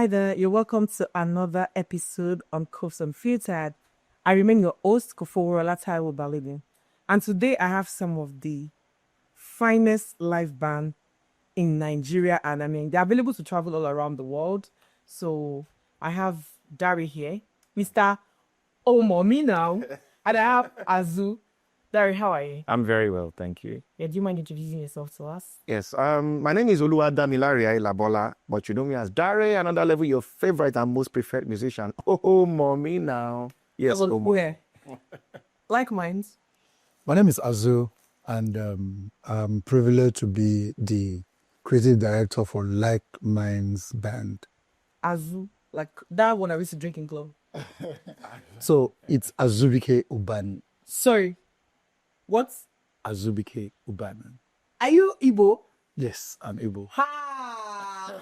Hi there, you're welcome to another episode on Coast Unfiltered. I remain your host, Koforo Taiwo Balidin. And today I have some of the finest live band in Nigeria, and I mean they're available to travel all around the world. So I have Dari here, Mr. Omomi now, and I have Azu. Dari, how are you? I'm very well, thank you. Yeah, do you mind introducing yourself to us? Yes, my name is Oluwadamilare Labola, but you know me as Dare, another level, your favorite and most preferred musician. Oh, mommy now. Yes, Well, oh, where? Like mine. My name is Azu, and I'm privileged to be the creative director for Like Minds Band. Azu, like that one I used to drink in club. So it's Azubike Uban. Sorry, what? Azubike Uban. Are you Igbo? Yes, I'm able. Ha!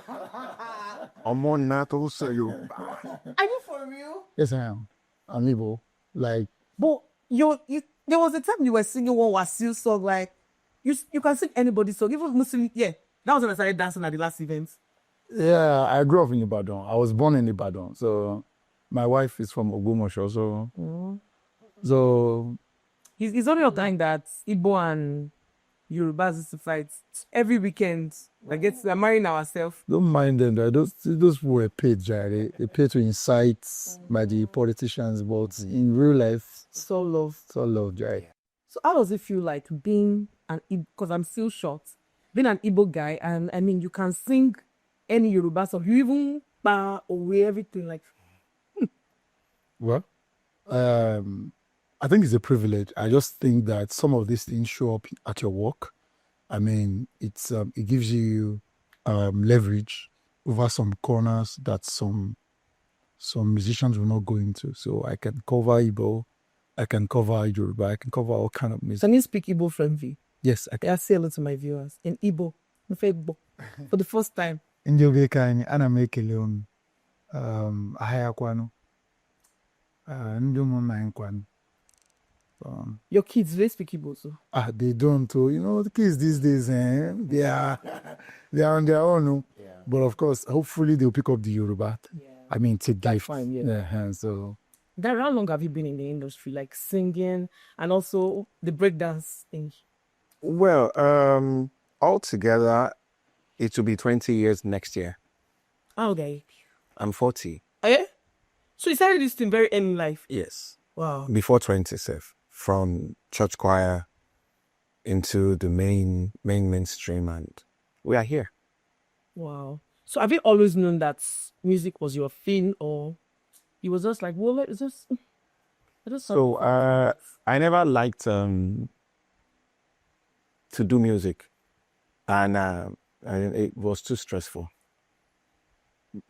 I'm on that also, you. Are you for real? Yes, I am. I'm able. Like, But you, there was a time you were singing one Wasiu song, like you can sing anybody's song, even Muslim. Yeah, that was when I started dancing at the last event. yeah, I grew up in Ibadan. I was born in Ibadan. So my wife is from Ogbomoso. So It's only a time that Igbo and Yorubas used to fight every weekend. We're marrying ourselves. don't mind them. Those were paid, Jare. They paid to incite by the politicians, but in real life, So love. it's all love, Jare. So how does it feel like being an Igbo, because I'm still short, being an Igbo guy, and I mean you can sing any Yoruba song, you even away everything like. Well, I think it's a privilege. I just think that some of these things show up at your work. I mean, it gives you leverage over some corners that some musicians will not go into. So I can cover Igbo, I can cover Yoruba, I can cover all kind of music. Can you speak Igbo friendly? Yes, I can. I say hello to my viewers in Igbo, Igbo, for the first time. Ndị obeka anyị ana m ekele unu ahịa kwanu ndị ụmụnna anyị kwanu. Your kids, they speak Igbo too. They don't. The kids these days, they are on their own. Yeah. But of course, hopefully they'll pick up the Yoruba. Yeah. I mean, take That's gift. fine, yeah. So, Dar, how long have you been in the industry, like singing and also the breakdance thing? Well, altogether, it will be 20 years next year. Okay. I'm 40. Oh, yeah? So you started this thing very early in life? Yes. Wow. Before 20, from church choir into the mainstream, and we are here. Wow. So have you always known that music was your thing, or you was just like, well, it's just... So I never liked to do music, and it was too stressful.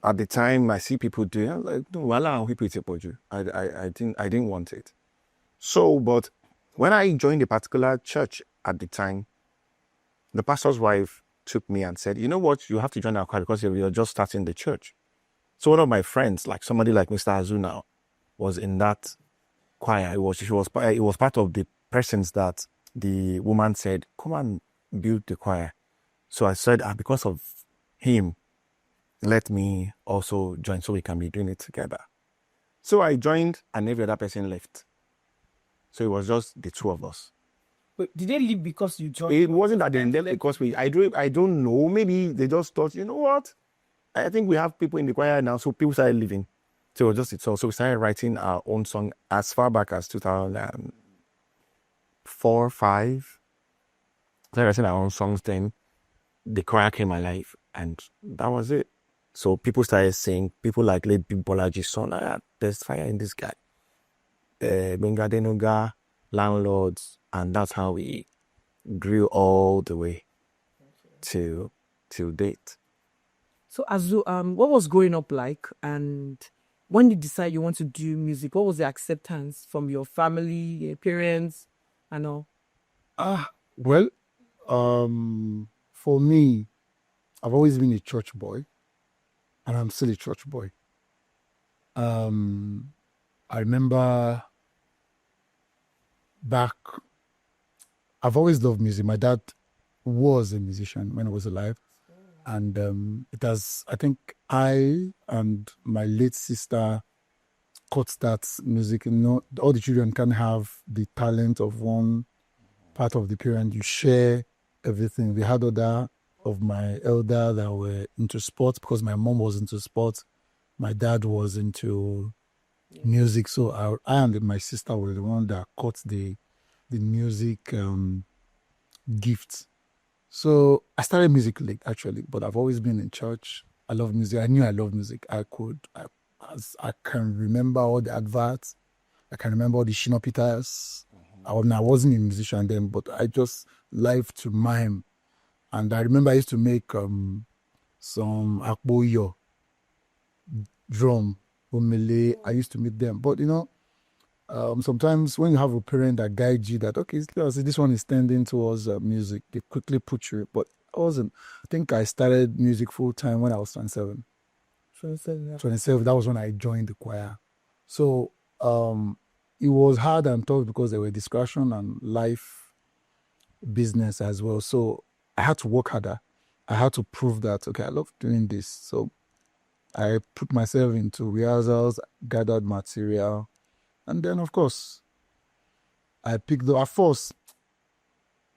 At the time, I see people do it, I'm like, no, I didn't want it. So, but when I joined a particular church at the time, the pastor's wife took me and said, you know what, you have to join our choir because you're just starting the church. So one of my friends, like somebody like Mr. Azu now, was in that choir. It was part of the persons that the woman said, come and build the choir. So I said, because of him, let me also join so we can be doing it together. So I joined and every other person left. So it was just the two of us. But did they leave because you joined? It wasn't that they left because I don't know. Maybe they just thought, you know what? I think we have people in the choir now, so people started leaving. So it was just it. So we started writing our own song as far back as 2004, 5. Started writing our own songs then. The choir came alive and that was it. So people started saying, people like Late Big Bolaji son, there's fire in this guy. Benga Denoga, Landlords, and that's how we grew all the way to date. So Azu, what was growing up like, and when you decide you want to do music, what was the acceptance from your family, your parents, and all? well, for me, I've always been a church boy, and I'm still a church boy. I remember back, I've always loved music. My dad was a musician when I was alive. And it has, I think I and my late sister caught that music. You know, all the children can have the talent of one part of the parent. You share everything. We had other of my elder that were into sports because my mom was into sports. My dad was into music. So I and my sister were the one that caught the music gift. So I started music late actually, but I've always been in church. I love music. I knew I love music. I can remember all the adverts. I can remember all the Shina Peters. I wasn't a musician then, but I just liked to mime. And I remember I used to make some akboyo drum, omele. I used to make them. But you know, sometimes when you have a parent that guides you that, okay, this one is tending towards music, they quickly put you. But I wasn't. I think I started music full time when I was 27. 27, yeah. 27, that was when I joined the choir. So it was hard and tough because there were discussion and life business as well. So I had to work harder. I had to prove that, okay, I love doing this. So I put myself into rehearsals, gathered material, and then, of course, I picked the. At first,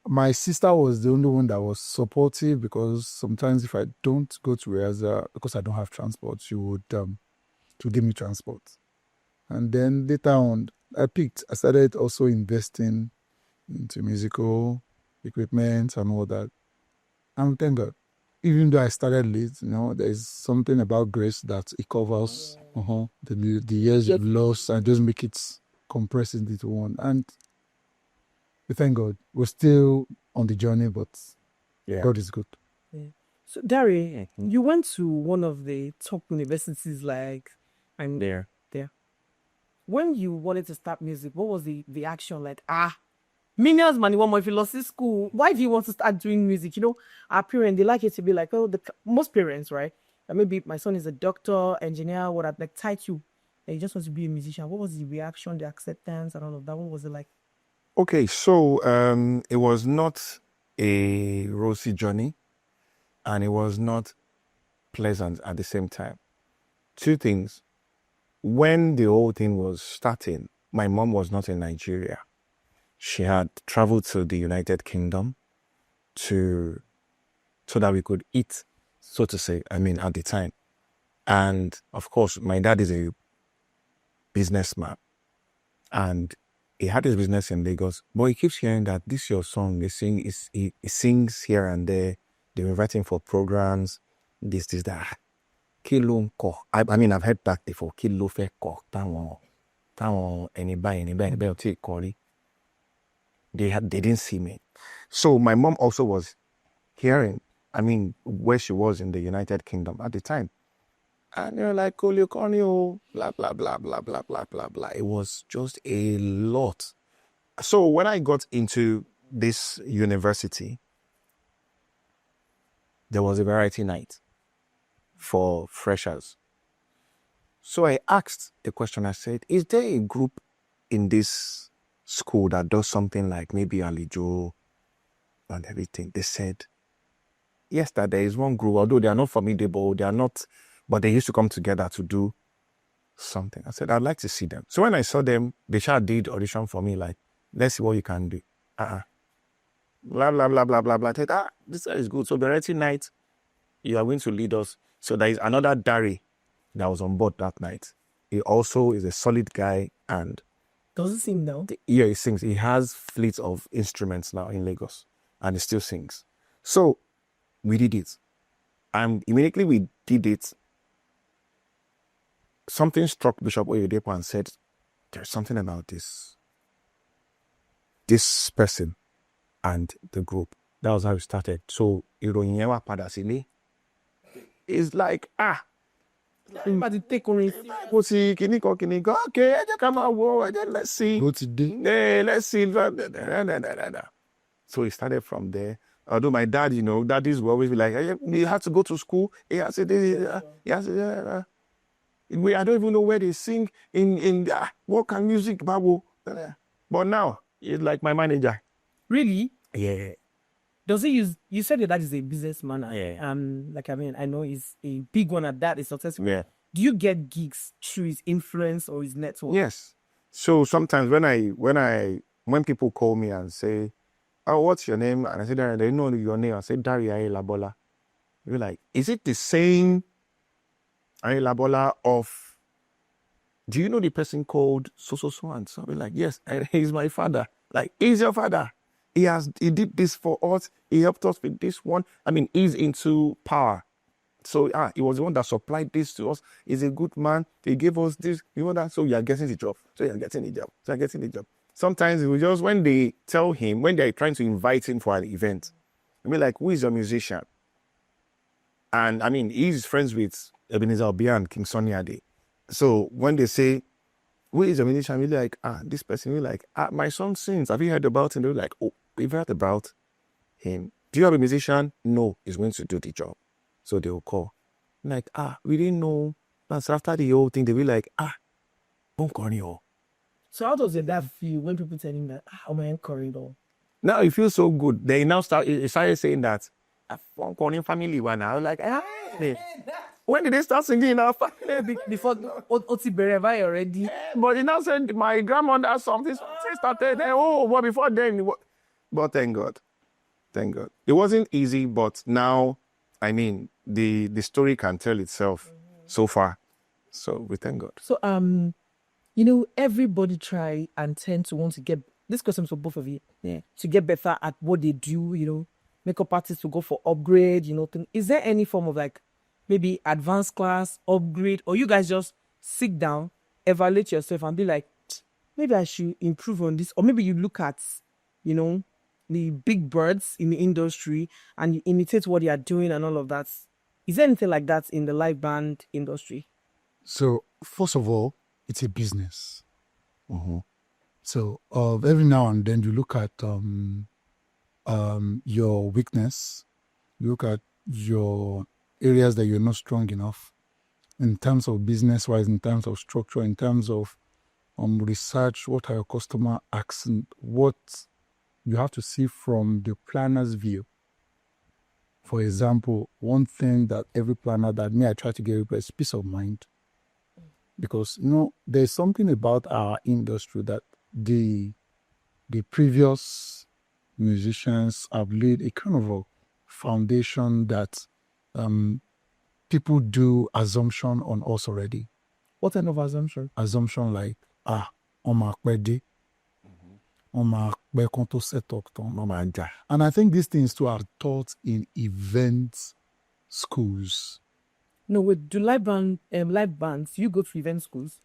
my sister was the only one that was supportive because sometimes if I don't go to rehearsal because I don't have transport, she would give me transport. And then later on, I started also investing into musical equipment and all that. And thank God, even though I started late, you know, there is something about grace that it covers the years you've lost and just make it compress into one. And we thank God. We're still on the journey, but God is good. Yeah. So, Dari, you went to one of the top universities, There. When you wanted to start music, what was the action like? Millions money, one more if you lost this school. Why do you want to start doing music? You know, our parents, they like it to be like, oh, most parents, right? That maybe my son is a doctor, engineer, what I'd like tied you. And he just wants to be a musician. What was the reaction, the acceptance, and all of that? What was it like? Okay, so it was not a rosy journey, and it was not pleasant at the same time. Two things. When the whole thing was starting, my mom was not in Nigeria. She had traveled to the United Kingdom so that we could eat, so to say, at the time. And of course, my dad is a businessman and he had his business in Lagos, but he keeps hearing that this your song, he sings here and there. They're inviting for programs, this, that. I've heard back before. Kilo fe ko táwọn ẹni báyìí ò tí kọrí. They didn't see me. So my mom also was hearing, where she was in the United Kingdom at the time. And you're like, blah, blah, blah, blah, blah, blah, blah, blah. It was just a lot. So when I got into this university, there was a variety night for freshers. So I asked the question, I said, is there a group in this school that does something like maybe Alijo and everything? They said, yes, that there is one group, although they are not formidable, but they used to come together to do something. I said, I'd like to see them. So when I saw them, they did audition for me, like, let's see what you can do. Blah, blah, blah, blah, blah, blah. I said, this is good. So variety night, you are going to lead us. So there is another Dari that was on board that night. He also is a solid guy and does he sing now? Yeah, he sings. He has fleets of instruments now in Lagos and he still sings. So we did it. And immediately we did it, something struck Bishop Oyedepo and said, there's something about this person and the group. That was how it started. So ìròyìn yẹn wá padà sílé. It's like, Everybody take on it. Okay, let's see. Go today. Let's see. So it started from there. Although my dad, daddies will always be like, hey, you have to go to school. He has to I don't even know where they sing in what kind of music, Babu. But now, he's like my manager. Really? Yeah. Does he use? You said your dad is a businessman. Yeah. Like I know he's a big one at that. Is successful. Yeah. Do you get gigs through his influence or his network? Yes. So sometimes when people call me and say, "Oh, what's your name?" and I say, "Daria," they know your name. I say, "Daria Labola." You're like, "Is it the same Labola of? Do you know the person called so and so?" We're like, "Yes, and he's my father." Like, he's your father. He did this for us. He helped us with this one. I mean, he's into power. So he was the one that supplied this to us. He's a good man. He gave us this, that. So you are getting the job. So you're getting the job. So you're getting the job. Sometimes it was just when they tell him, when they're trying to invite him for an event, I mean, like, who is your musician? And I mean, he's friends with Ebenezer Obia and King Sunny Ade. So when they say, who is your musician? We're like, this person. We're like, my son sings. Have you heard about him? They're like, oh, we've heard about him. Do you have a musician? No, he's going to do the job. So they will call. Like, we didn't know. And so after the whole thing, they'll be like, don't call you. So how does your dad feel when people tell him that, am I in corridor? Now it feels so good. They now started saying that, I'm calling family one. I was like, hey. When did they start singing in our family? Before Oti Bereva already. But he now said, my grandmother something started. Well, before then. But thank God. Thank God. It wasn't easy, but now, I mean, the story can tell itself so far. So we thank God. So, everybody try and tend to want to get, this question for both of you, to get better at what they do, makeup artists to go for upgrade, Is there any form of like, maybe advanced class, upgrade, or you guys just sit down, evaluate yourself and be like, maybe I should improve on this, or maybe you look at, the big birds in the industry and you imitate what they are doing and all of that. Is there anything like that in the live band industry? So, first of all, it's a business. So, every now and then you look at your weakness, you look at your areas that you're not strong enough in terms of business-wise, in terms of structure, in terms of research, what are your customer asking, what you have to see from the planner's view. For example, one thing that every planner that I try to give is peace of mind. Because, there's something about our industry that the previous musicians have laid a kind of a foundation that people do assumption on us already. What kind of assumption? Assumption like, on my ready, on my to set up. And I think these things too are taught in event schools. No, wait, do live bands, you go to event schools?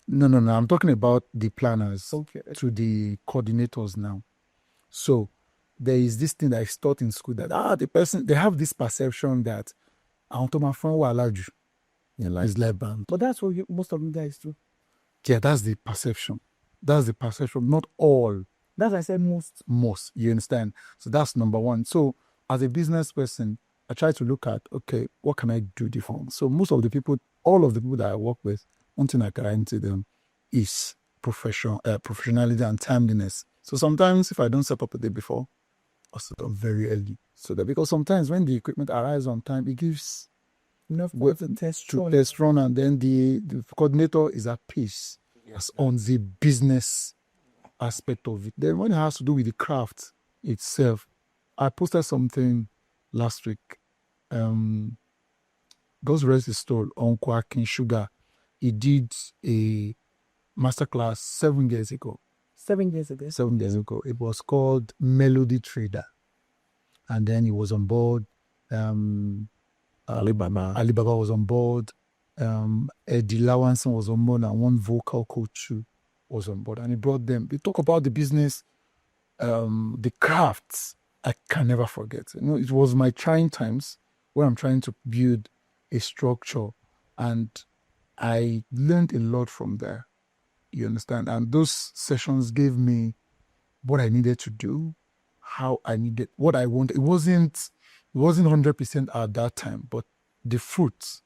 No. I'm talking about the planners to the coordinators now. So there is this thing that is taught in school that the person, they have this perception that I want to my friend who allowed you is live band. But that's what most of you guys do. Yeah, that's the perception. That's the perception. Not all. That's why I said most. Most, you understand? So that's number one. So as a business person, I try to look at, okay, what can I do different? So most of the people, all of the people that I work with, one thing I guarantee them is professionality and timeliness. So sometimes if I don't set up a day before, I'll set up very early. So that because sometimes when the equipment arrives on time, it gives enough to test run, and then the coordinator is at peace on the business aspect of it. Then when it has to do with the craft itself, I posted something last week. God's rest his soul, Uncle Akin Sugar. He did a masterclass 7 years ago. 7 years ago? 7 years ago. It was called Melody Trader. And then he was on board. Alibaba was on board. Eddie Lawanson was on board, and one vocal coach too was on board. And he brought them. They talk about the business, the crafts. I can never forget. It was my trying times where I'm trying to build a structure, and I learned a lot from there. You understand? And those sessions gave me what I needed to do, how I needed, what I wanted. It wasn't 100% at that time, but the fruit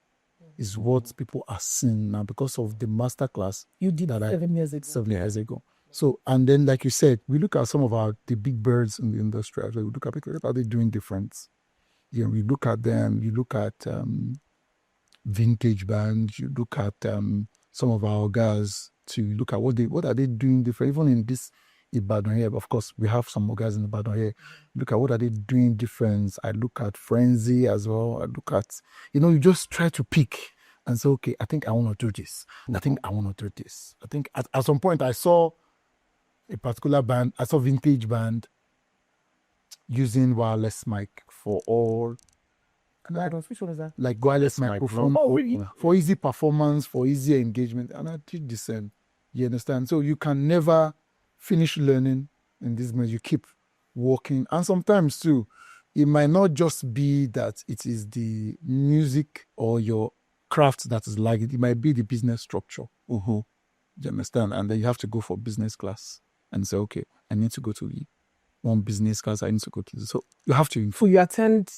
is what people are seeing now because of the masterclass you did that 7 years ago. 7 years ago. So, and then, like you said, we look at some of the big birds in the industry. We look at people, what are they doing different? We look at them. You look at vintage bands. You look at some of our guys to look at what are they doing different. Even in this Ibadan here, of course, we have some more guys in Ibadan here. Look at what are they doing different. I look at Frenzy as well. I look at, you just try to pick and say, okay, I think I want to do this. I think I want to do this. I think at some point I saw a particular band, I saw vintage band using wireless mic for all. Which one is that? Like wireless microphone. Oh, really? For easy performance, for easy engagement. And I did the same. You understand? So you can never finish learning in this business. You keep working. And sometimes too, it might not just be that it is the music or your craft that is like it. It might be the business structure. Mm-hmm. You understand? And then you have to go for business class and say, okay, I need to go to one business class. I need to go to this. So you have to. So you attend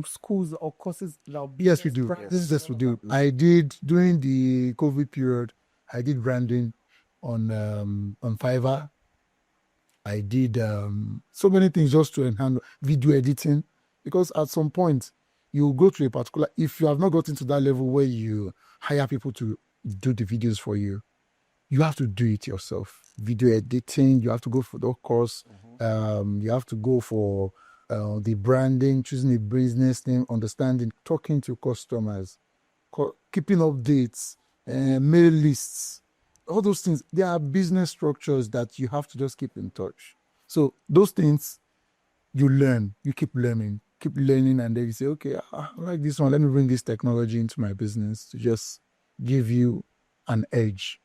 schools or courses? Yes, we do. This is we do. I did during the COVID period. I did branding on Fiverr. I did so many things just to enhance video editing, because at some point you go to a particular. If you have not gotten to that level where you hire people to do the videos for you, you have to do it yourself. Video editing, you have to go for the course. You have to go for the branding, choosing a business name, understanding, talking to customers, keeping updates, mail lists, all those things. There are business structures that you have to just keep in touch. So those things you learn, you keep learning, and then you say, okay, I like this one. Let me bring this technology into my business to just give you an edge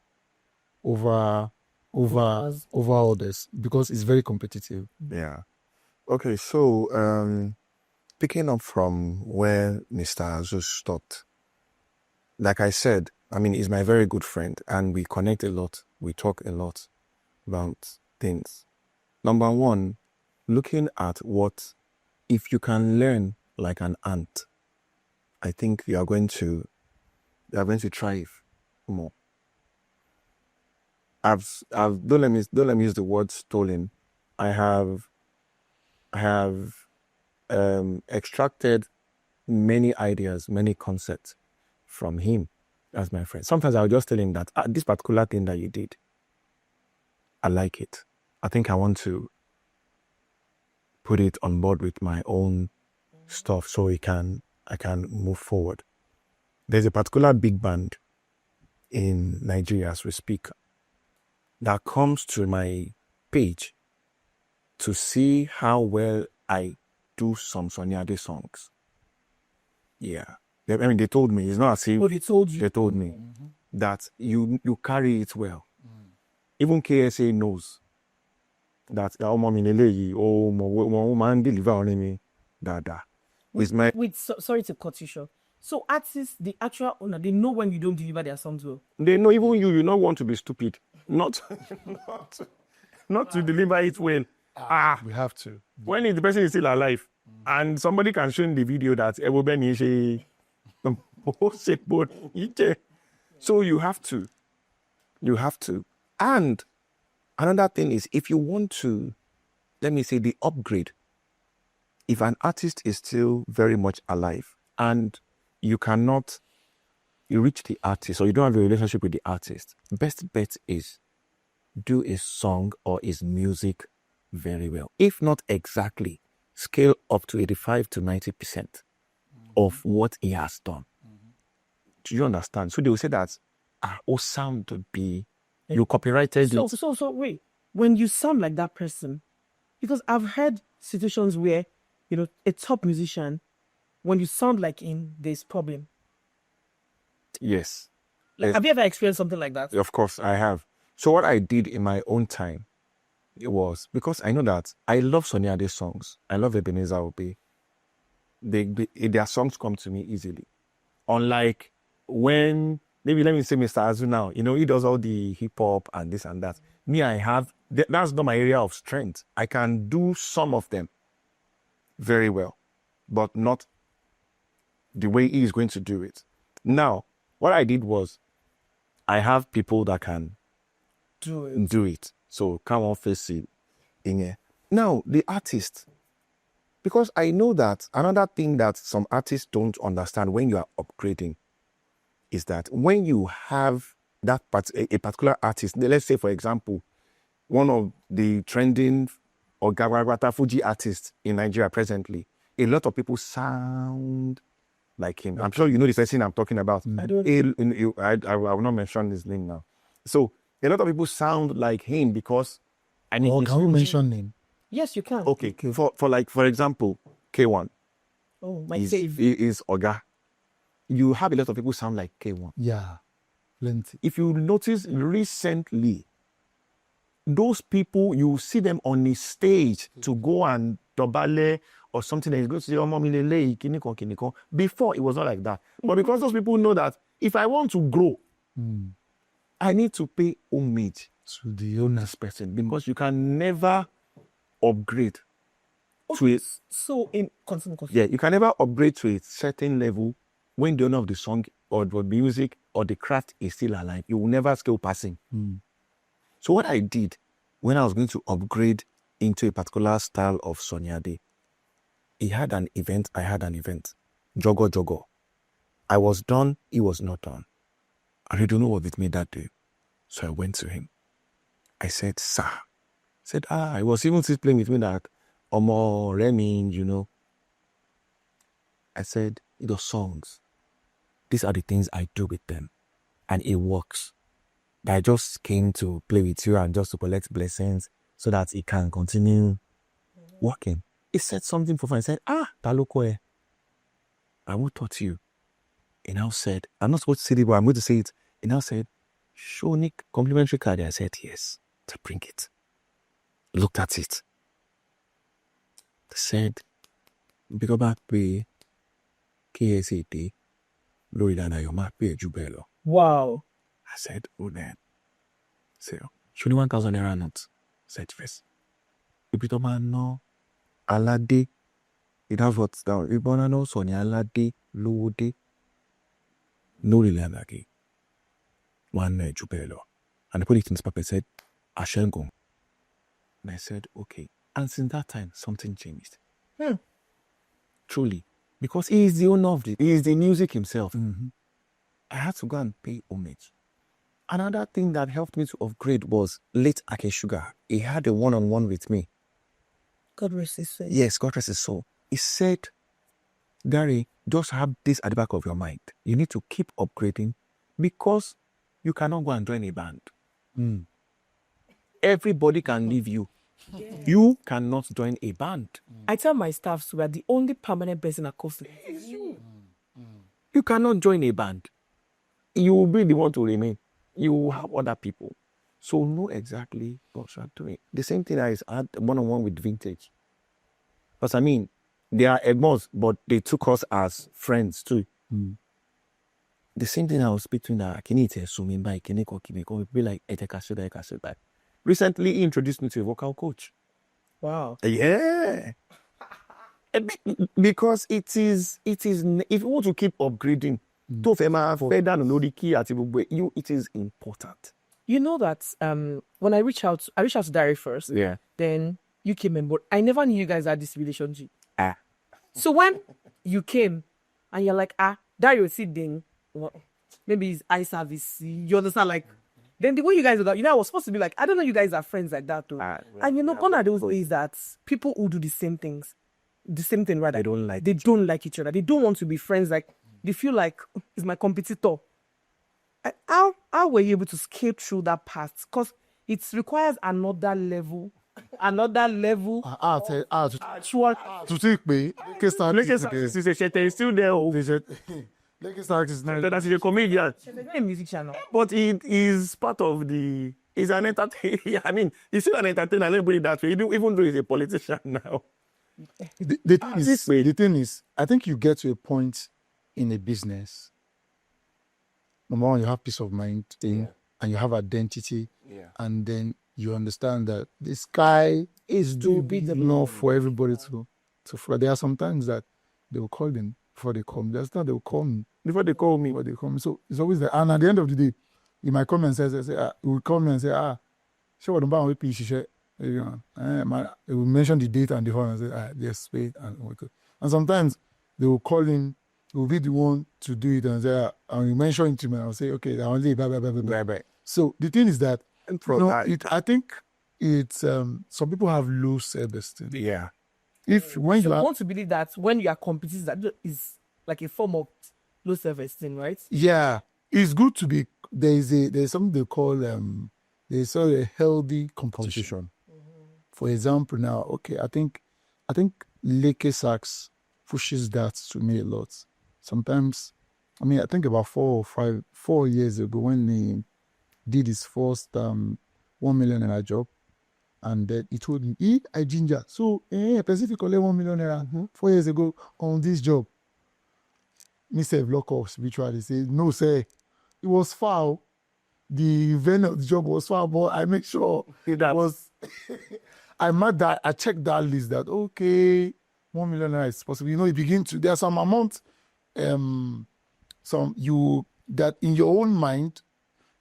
over others, because it's very competitive. Yeah. Okay, so picking up from where Mr. Azus stopped, like I said, I mean, he's my very good friend and we connect a lot. We talk a lot about things. Number one, looking at if you can learn like an ant, I think you are going to thrive more. don't let me use the word stolen. I have extracted many ideas, many concepts from him as my friend. Sometimes I'll just tell him that this particular thing that you did, I like it. I think I want to put it on board with my own stuff so I can move forward. There's a particular big band in Nigeria as we speak that comes to my page to see how well I do some Sunny Ade songs. Yeah. They told me, it's not as if they told you. They told me that you carry it well. Even KSA knows that man deliver on me. Wait, sorry to cut you short. So artists, the actual owner, they know when you don't deliver their songs well. They know, even you not want to be stupid, not to deliver it well. We have to. When the person is still alive, and somebody can show in the video that so you have to. And another thing is, if you want to, let me say, the upgrade, if an artist is still very much alive and you reach the artist or you don't have a relationship with the artist, best bet is do his song or his music very well. If not exactly, scale up to 85 to 90% of what he has done. Do you understand? So they will say that sound to be, you copyrighted it. So wait, when you sound like that person, because I've heard situations where, a top musician, when you sound like him, there's problem. Yes. Have you ever experienced something like that? Of course, I have. So what I did in my own time, it was because I know that I love Sunny Ade songs. I love Ebenezer Obey. Their songs come to me easily. Unlike when, maybe let me say Mr. Azu now, he does all the hip hop and this and that. Me, that's not my area of strength. I can do some of them very well, but not the way he is going to do it. Now, what I did was I have people that can do it. So come on, face it in here. Now, the artist, because I know that another thing that some artists don't understand when you are upgrading is that when you have a particular artist, let's say, for example, one of the trending Ogawarata Fuji artists in Nigeria presently, a lot of people sound like him. I'm sure you know the person I'm talking about. I will not mention his name now. So a lot of people sound like him because Can we mention name? Yes, you can. Okay, for example, K1 Oh, my is save. Oga. You have a lot of people sound like K1. Yeah, plenty. If you notice recently, those people, you see them on a stage to go and dobale or something that is going to say, oh, mommy, lele, kinikon. Before, it was not like that. But because those people know that if I want to grow, I need to pay homage To the owner. this person because you can never upgrade to it. So in continue. Yeah, you can never upgrade to a certain level when the owner of the song or the music or the craft is still alive. You will never scale passing. So what I did when I was going to upgrade into a particular style of Sonyade, he had an event, I had an event. Jogo. I was done, he was not done. I don't know what with me that day. So I went to him. I said, sir. I said, I was even still playing with me that Omo, Remy, you know. I said, those songs, these are the things I do with them. And it works. But I just came to play with you and just to collect blessings so that it can continue working. He said something for fun. He said, Taloko, I will taught you. He now said, I'm not supposed to say it, but I'm going to say it. He now said, show Nick complimentary card. I said, yes, to bring it. Looked at it. They said, because back pay KSAT, Lori Dana, your map pay Jubelo. Wow. I said, oh, then. So, show me 1,000 naira note. Said first. If you don't know, Alade, it has what's down. If you don't know, Sonia Alade, Lode, no Lilanaki. One Jubelo. And I put it in the paper and said, Ashengo. And I said, okay. And since that time, something changed. Truly. Because he is the owner of it. He is the music himself. I had to go and pay homage. Another thing that helped me to upgrade was late Ake Sugar. He had a one-on-one with me. God rest his soul. Yes, God rest his soul. He said, Gary, just have this at the back of your mind. You need to keep upgrading because you cannot go and join a band. Everybody can leave you. You cannot join a band. I tell my staff we are the only permanent person at Coastal. You cannot join a band. You will be the one to remain. You will have other people. So know exactly what you are doing. The same thing I had one-on-one with Vintage. Because I mean, they are Egmos, but they took us as friends too. The same thing I was between the Akinite, Sumimba, Kineko, Kimeko, be like Etekasuda. Recently, he introduced me to a vocal coach. Wow. Yeah. Because it is, if you want to keep upgrading, it is important. You know that when I reached out to Dari first. Yeah. Then you came in, but I never knew you guys had this relationship. So when you came and you're like, Dari was sitting, well, maybe it's eye service. You understand? Like, then the way you guys are, I was supposed to be like, I don't know, you guys are friends like that too. And one of those ways that people who do the same thing rather, They don't like each other. They don't want to be friends. Like, they feel like it's my competitor. How were you able to scale through that part? Because it requires another level. To take me. He's still there. That's a comedian. It's a music channel. But he is part of he's an entertainer. I mean, he's still an entertainer. Let me put it that way. Even though he's a politician now. The thing is, I think you get to a point in a business. Number one, you have peace of mind thing, and you have identity, and then you understand that the sky is too big enough for everybody to fly. There are some times that they will call them before they come. There's time they will call me Before they call me. So it's always there. And at the end of the day, you might come and say, you will call me and say, Sure, the bank will pay. She said, they will mention the date and the phone and say, yes, wait. And sometimes they will call in, they will be the one to do it and say, and you mention it to me, and I'll say, okay, I only blah, blah, blah, blah, blah. Right. So the thing is that, And I think it's, some people have low self-esteem. yeah. If when So you I are, want to believe that when you are competing, that is like a form of low self-esteem, right? yeah, it's good to be, there's something they call, there's sort of a healthy competition. For example, now, okay, I think Leke Sachs pushes that to me a lot. Sometimes, I mean, I think about 4 years ago when he did his first 1 million naira job, and then he told me, I ginger. So, Pacific collect 1 million naira 4 years ago on this job. Mr. Vlokov spiritually said, no, sir, it was foul. The venue of the job was foul, but I make sure it was. I marked that, I checked that list that, okay, 1 million naira is possible. You know, you begin to, there's some amount, that in your own mind,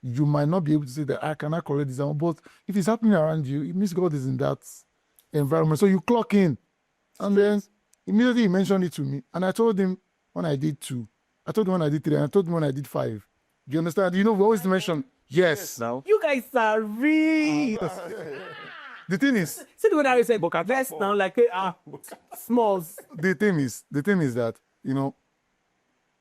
you might not be able to say that I cannot collect this amount, but if it's happening around you, it means God is in that environment. So you clock in, and then immediately he mentioned it to me, and I told him when I did 2, I told him when I did 3, and I told him when I did 5. Do you understand? You know, we always mention, yes. Now. You guys are real. The thing is, See the way that you said, but that's now like smalls. the thing is that, you know,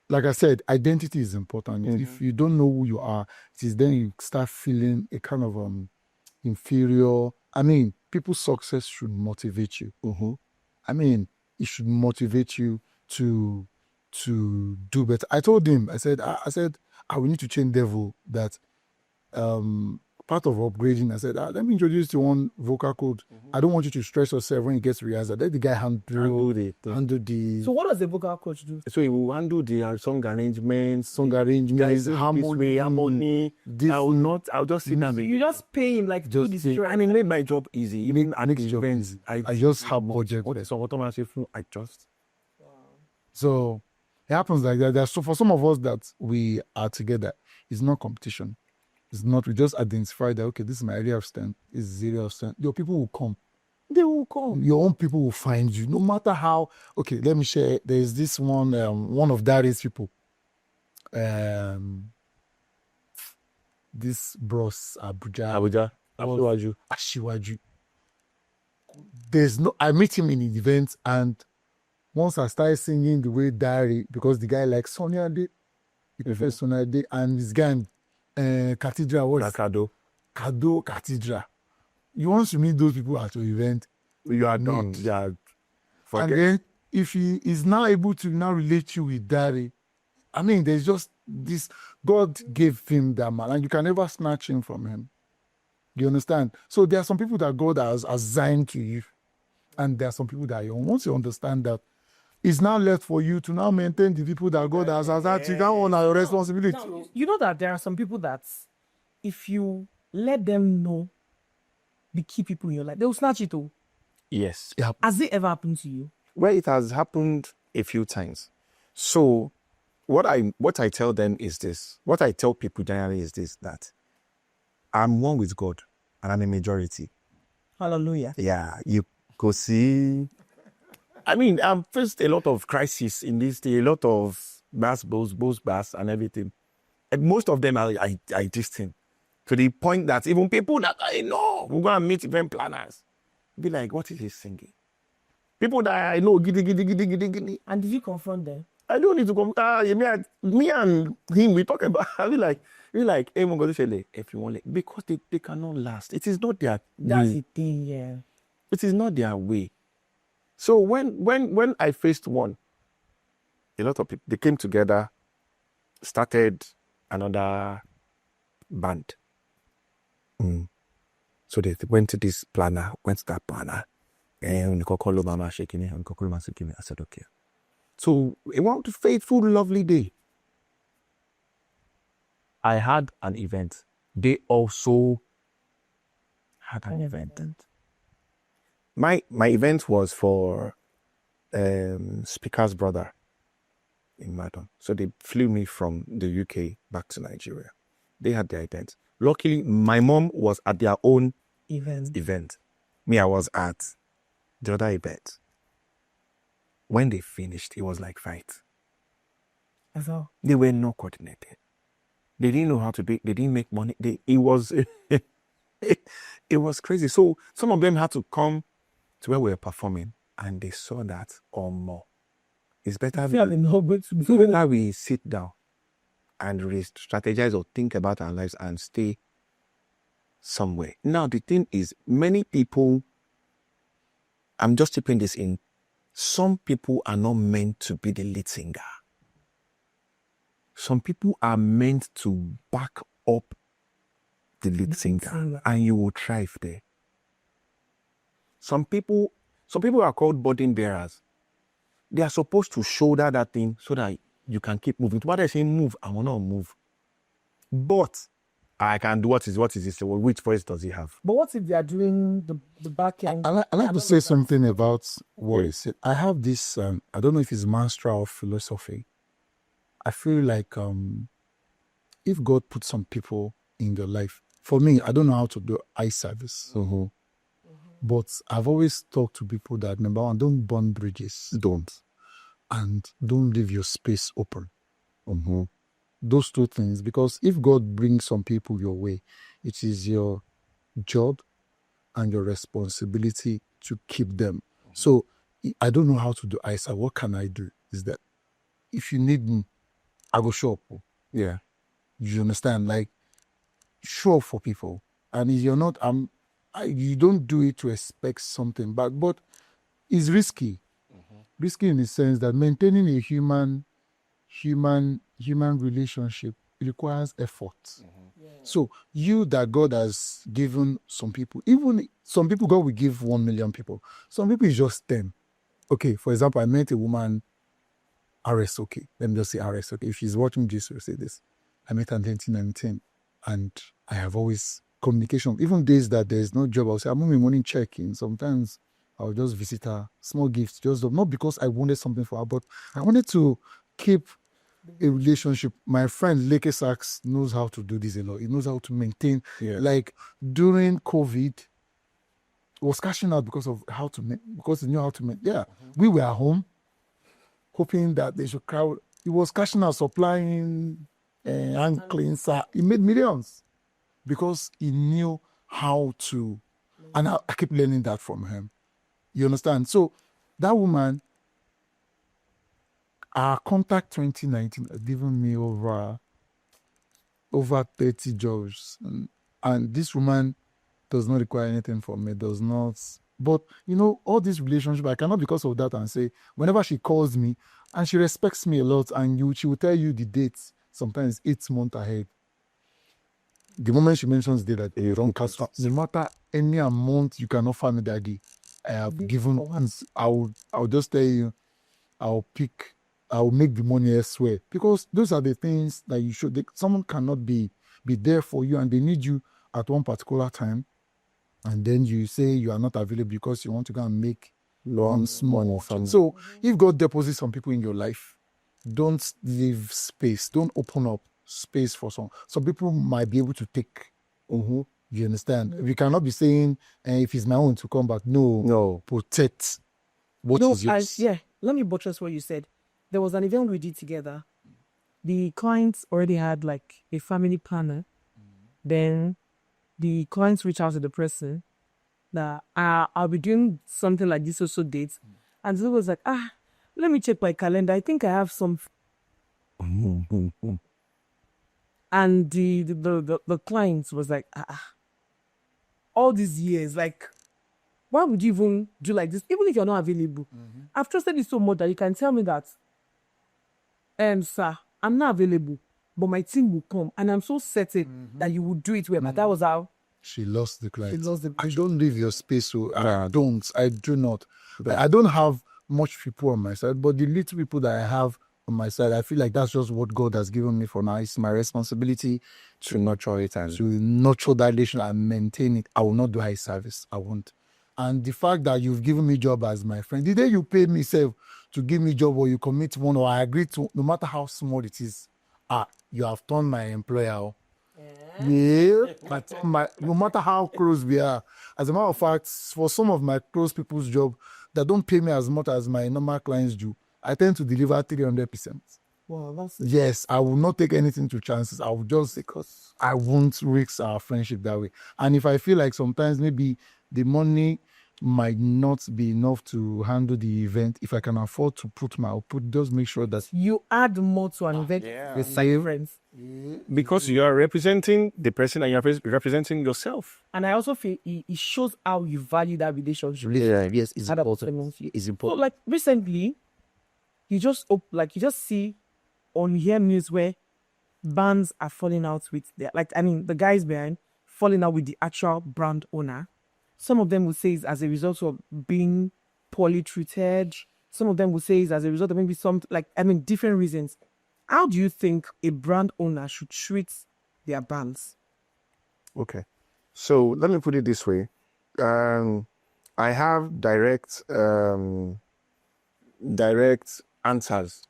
like I said, identity is important. If you don't know who you are, it is then you start feeling a kind of inferior. I mean, people's success should motivate you. I mean, it should motivate you to do better. I told him, I said, I will need to change devil that part of upgrading. I said, let me introduce you to one vocal code. I don't want you to stress yourself when it gets rehearsal. Let the guy handle the So what does a vocal coach do? So he will handle the song arrangements, harmony. I'll just sit down. You just pay him like do this. And it made my job easy. Even at the job events, easy. I just have budget. So automatically, I just. So it happens like that. So for some of us that we are together, it's not competition. It's not, we just identify that, okay, this is my area of strength, this is area of strength. Your people will come. They will come. Your own people will find you. No matter how, okay, let me share. There's this one, one of Darius people. This bros, Abuja. Ashiwaju. I meet him in the event, and once I started singing the way Dari, because the guy likes Sonia Ade, he prefers Sonia Ade, and this guy, Cathedral, what is Kado Cathedral. You want to meet those people at your event, You are done. Yeah. and then if he is now able to now relate you with Dari, I mean, there's just this, God gave him that man, and you can never snatch him from him. You understand? So there are some people that God has assigned to you, and there are some people that you, once you understand that, it's now left for you to now maintain the people that God has assigned to you. That one are your responsibility. Now, you know that there are some people that if you let them know the key people in your life, they will snatch it all. Yes. Has it ever happened to you? Well, it has happened a few times. So what I tell them is this. What I tell people generally is this, that I'm one with God and I'm a majority. Hallelujah. Yeah, you go see. I mean, I've faced a lot of crises in this day, a lot of bass, and everything. And most of them are distant. To the point that even people that I know, we're going to meet event planners, be like, what is he singing? People that I know, giddy. And did you confront them? I don't need to come. Me and him, we talk about. I be like, hey, we're going to say, if you want, because they cannot last. It is not their That's way. the thing, yeah. It is not their way. So when I faced one, a lot of people, they came together, started another band. So they went to this planner, went to that planner, and I said, okay. So it was a faithful, lovely day. I had an event. They also had an event. My event was for Speaker's brother in Madon. So they flew me from the UK back to Nigeria. They had their event. Luckily, my mom was at their own Even. Me, I was at the other event. When they finished, it was like fight. As well. They were not coordinated. They didn't know how to be. They didn't make money. It was it was crazy. So some of them had to come to where we were performing, and they saw that or more. It's better that we sit down and re-strategize or think about our lives and stay somewhere. Now the thing is, many people. I'm just tipping this in. Some people are not meant to be the lead singer. Some people are meant to back up the lead singer, and you will thrive there. Some people are called burden bearers. They are supposed to shoulder that thing so that you can keep moving. What they say, move, I will not move. But I can do what is this? Which voice does he have? But what if they are doing the back end? I like to say something about what he said. I have this, I don't know if it's mantra or philosophy. I feel like if God put some people in your life, for me, I don't know how to do eye service. But I've always talked to people that, number one, don't burn bridges. Don't. And don't leave your space open. Those two things. Because if God brings some people your way, it is your job and your responsibility to keep them. So I don't know how to do ISA. What can I do? Is that if you need me, I will show up. Yeah. You understand? Like, show up for people. And if you're not, you don't do it to expect something back. But it's risky. Risky in the sense that maintaining a human relationship requires effort. So you that God has given some people, even some people God will give 1 million people. Some people is just 10. Okay, for example, I met a woman, RSOK. Let me just say RSOK. If she's watching this, she'll say this. I met her in 2019, and I have always communication. Even days that there's no job, I'll say, I'm on my morning check-in. Sometimes I'll just visit her, small gifts, just not because I wanted something for her, but I wanted to keep a relationship. My friend Leke Sachs knows how to do this a lot. He knows how to maintain. Like during COVID, was cashing out because he knew how to make. We were at home hoping that they should crowd. He was cashing out, supplying hand cleanser. He made millions because he knew how to. And I keep learning that from him. You understand? So that woman, our contact 2019 has given me over 30 jobs. And this woman does not require anything from me, does not. But, all these relationships, I cannot because of that and say, whenever she calls me, and she respects me a lot, and she will tell you the dates, sometimes 8 months ahead. The moment she mentions the date that you don't cast, no matter any amount you can offer me that day, I have given once. I'll just tell you, I'll make the money elsewhere. Because those are the things that you should. Someone cannot be there for you, and they need you at one particular time, and then you say you are not available because you want to go and make money. So if God deposits some people in your life, don't leave space. Don't open up space for some people might be able to take. You understand? We cannot be saying if it's my own to come back. No. Protect what is yours. Let me buttress what you said. There was an event we did together. The clients already had like a family planner. Then the clients reach out to the person that I'll be doing something like this also dates. And so it was like, let me check my calendar. I think I have some. And the clients was like, all these years, like, why would you even do like this? Even if you're not available. I've trusted you so much that you can tell me that, sir, I'm not available, but my team will come. And I'm so certain that you will do it well. But that was how she lost the client. I don't leave your space. So I do not. I don't have much people on my side, but the little people that I have on my side, I feel like that's just what God has given me for now. It's my responsibility to nurture it and to nurture that relation and maintain it. I will not do high service. I won't. And the fact that you've given me job as my friend, the day you paid me self to give me job or you commit one or I agree to, no matter how small it is, you have turned my employer. Yeah, but no matter how close we are, as a matter of fact, for some of my close people's job that don't pay me as much as my normal clients do, I tend to deliver 300%. Wow, that's Yes, I will not take anything to chances. I will just because I won't risk our friendship that way. And if I feel like sometimes maybe the money might not be enough to handle the event, if I can afford to put my output, just make sure that you add more to an event yeah. with your friends. Because you are representing the person and you're representing yourself. And I also feel it shows how you value that relationship. Yeah, yes, it's Other important. people. It's So important. like recently, you just see on hear news where bands are falling out with the guys behind falling out with the actual brand owner. Some of them will say it's as a result of being poorly treated. Some of them will say it's as a result of maybe different reasons. How do you think a brand owner should treat their bands? Okay. So let me put it this way. I have direct answers,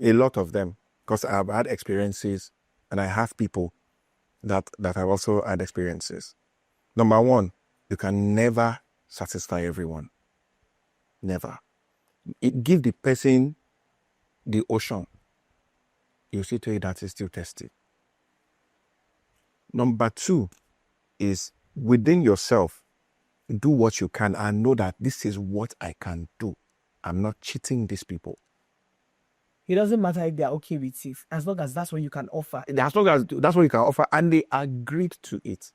a lot of them, because I've had experiences and I have people that have also had experiences. Number one, you can never satisfy everyone. Never. Give the person the ocean. You'll see to it that is still tested. Number two is within yourself, do what you can and know that this is what I can do. I'm not cheating these people. It doesn't matter if they're okay with it, as long as that's what you can offer. As long as that's what you can offer, and they agreed to it.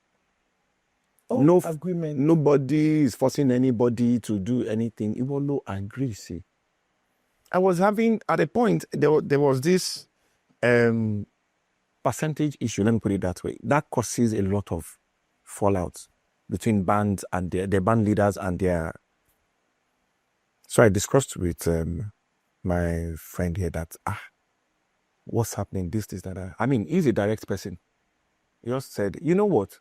No agreement. Nobody is forcing anybody to do anything. Even though agree, see. I was having at a point there was this percentage issue. Let me put it that way. That causes a lot of fallout between bands and their band leaders and their. So I discussed with my friend here that what's happening? This, that. I mean, he's a direct person. He just said, you know what?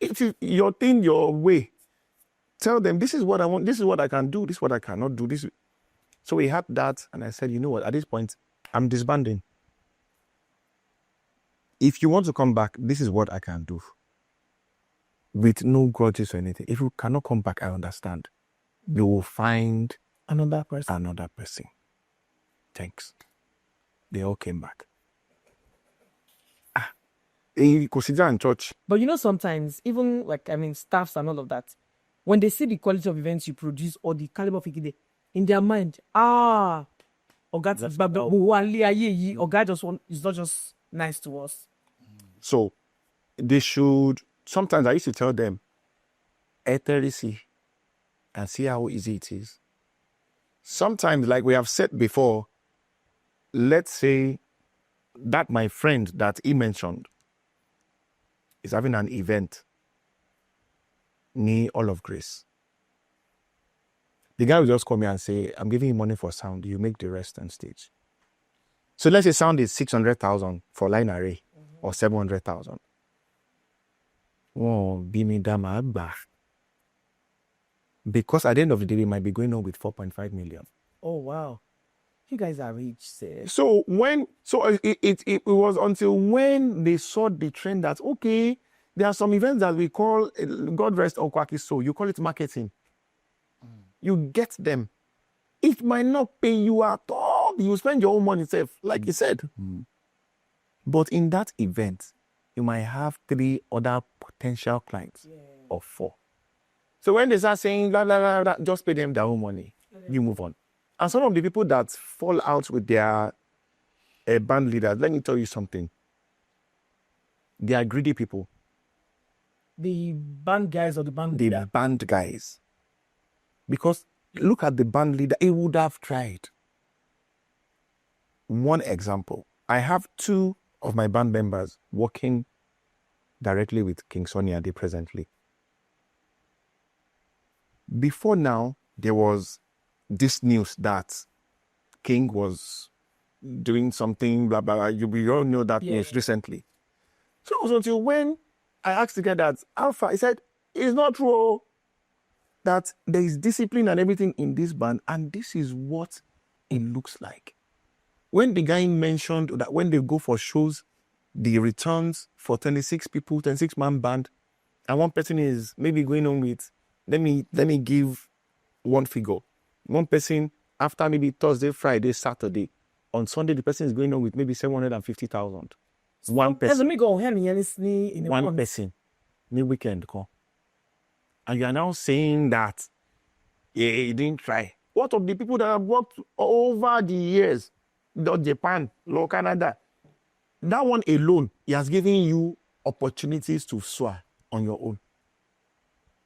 If you're in your way, tell them this is what I want, this is what I can do, this is what I cannot do. This. So we had that, and I said, you know what? At this point, I'm disbanding. If you want to come back, this is what I can do. With no grudges or anything. If you cannot come back, I understand. You will find Another person. another person. Thanks. They all came back. You consider in church. But sometimes, even staffs and all of that, when they see the quality of events you produce or the caliber of it, in their mind, Oga is not just nice to us. So they should, sometimes I used to tell them, see and see how easy it is. Sometimes, like we have said before, let's say that my friend that he mentioned is having an event near All of Grace. The guy will just call me and say, I'm giving you money for sound. You make the rest on stage. So let's say sound is 600,000 for line array or 700,000. Oh, be me dama back. Because at the end of the day, we might be going on with 4.5 million. Oh, wow. You guys are rich, sir. So it was until when they saw the trend that, okay, there are some events that we call, God rest Okwaki's soul, you call it marketing. You get them. It might not pay you at all. You spend your own money self, like you said. But in that event, you might have 3 other potential clients or 4. So when they start saying, blah, blah, blah, blah, just pay them their own money. You move on. And some of the people that fall out with their band leaders, let me tell you something. They are greedy people. The band guys or the band The leader? band guys. Because look at the band leader. He would have tried. One example. I have 2 of my band members working directly with King Sunny Ade presently. Before now, there was this news that King was doing something, blah, blah, blah. We all know that news recently. So it was until when I asked the guy that, Alpha, he said, it's not true that there is discipline and everything in this band, and this is what it looks like. When the guy mentioned that when they go for shows, the returns for 26 people, 26-man band, and one person is maybe going on with, let me give one figure. One person after maybe Thursday, Friday, Saturday, on Sunday the person is going on with maybe 750,000. One person. Let me go ahead and in One person. New weekend call. And you are now saying that you didn't try. What of the people that have worked over the years? Japan, Canada. That one alone, he has given you opportunities to soar on your own.